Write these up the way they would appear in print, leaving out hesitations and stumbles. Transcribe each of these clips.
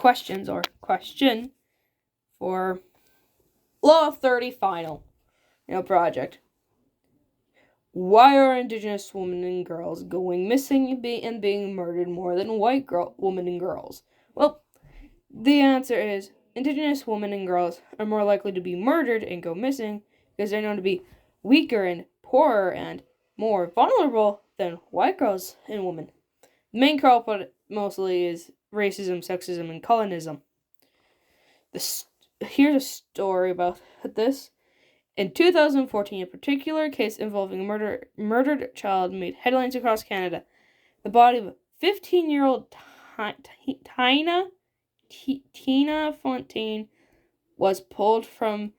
questions or question for Law 30 final project. Why are Indigenous women and girls going missing and being murdered more than white women and girls? Well, the answer is Indigenous women and girls are more likely to be murdered and go missing because they're known to be weaker and poorer and more vulnerable than white girls and women. The main culprit mostly is racism, sexism, and colonism. Here's a story about this. In 2014, a particular case involving a murdered child made headlines across Canada. The body of 15-year-old Tina Fontaine was pulled from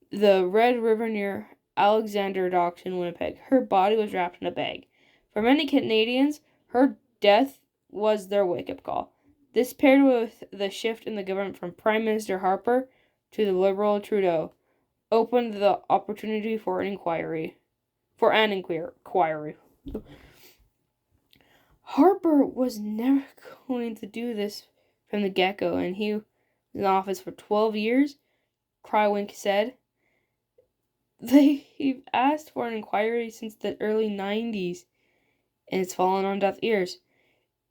the Red River near Alexander Docks in Winnipeg. Her body was wrapped in a bag. For many Canadians, her death was their wake-up call. This paired with the shift in the government from Prime Minister Harper to the Liberal Trudeau opened the opportunity for an inquiry. Harper was never going to do this from the get-go, and he was in office for 12 years, Crywink said. They've asked for an inquiry since the early 90s, and it's fallen on deaf ears.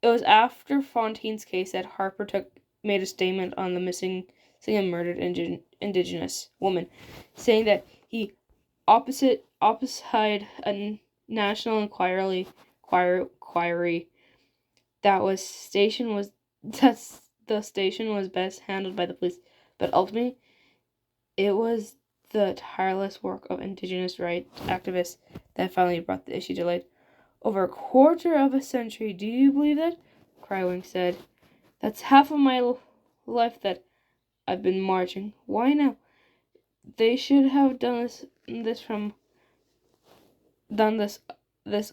It was after Fontaine's case that Harper made a statement on the missing and murdered Indigenous woman, saying that he opposite a national inquiry that the station was best handled by the police, but ultimately it was the tireless work of Indigenous rights activists that finally brought the issue to light. Over a quarter of a century, do you believe that? Crywink said. That's half of my life that I've been marching. Why now? They should have done this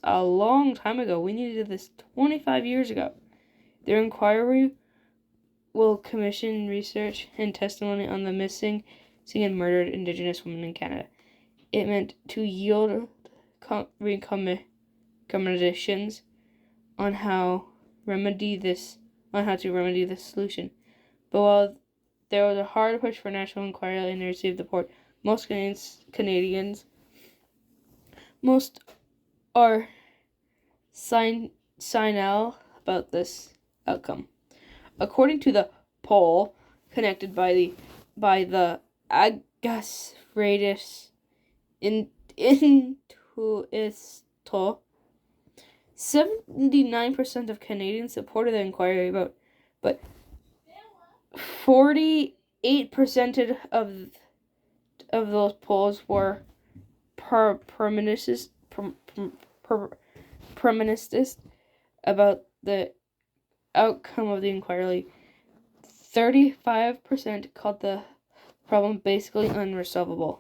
a long time ago. We needed this 25 years ago. Their inquiry will commission research and testimony on the missing and murdered Indigenous women in Canada. It meant to yield recommendations on how to remedy this solution. But while there was a hard push for national inquiry and they received the report, most are signal about this outcome. According to the poll connected by the Aggas Intuisto, 79% of Canadians supported the inquiry vote, but 48% of those polls were permanentist about the outcome of the inquiry. 35% called the problem basically unresolvable.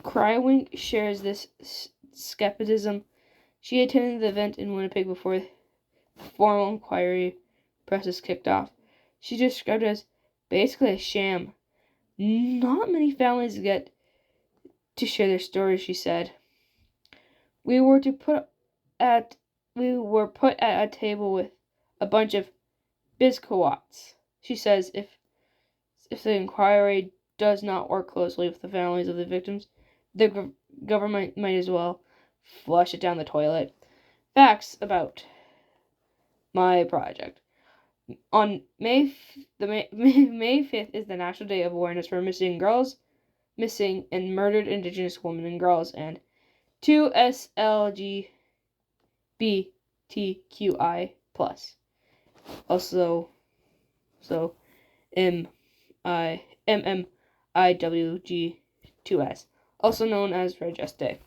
Crywink shares this skepticism. She attended the event in Winnipeg before the formal inquiry process kicked off. She described it as basically a sham. Not many families get to share their stories, she said. We were put at a table with a bunch of biscuits. She says if the inquiry does not work closely with the families of the victims, the government might as well flush it down the toilet. Facts about my project. On May 5th is the National Day of Awareness for missing and murdered Indigenous women and girls, and 2 SLGBTQI+. Also, MMIWG2S, also known as Red Just Day.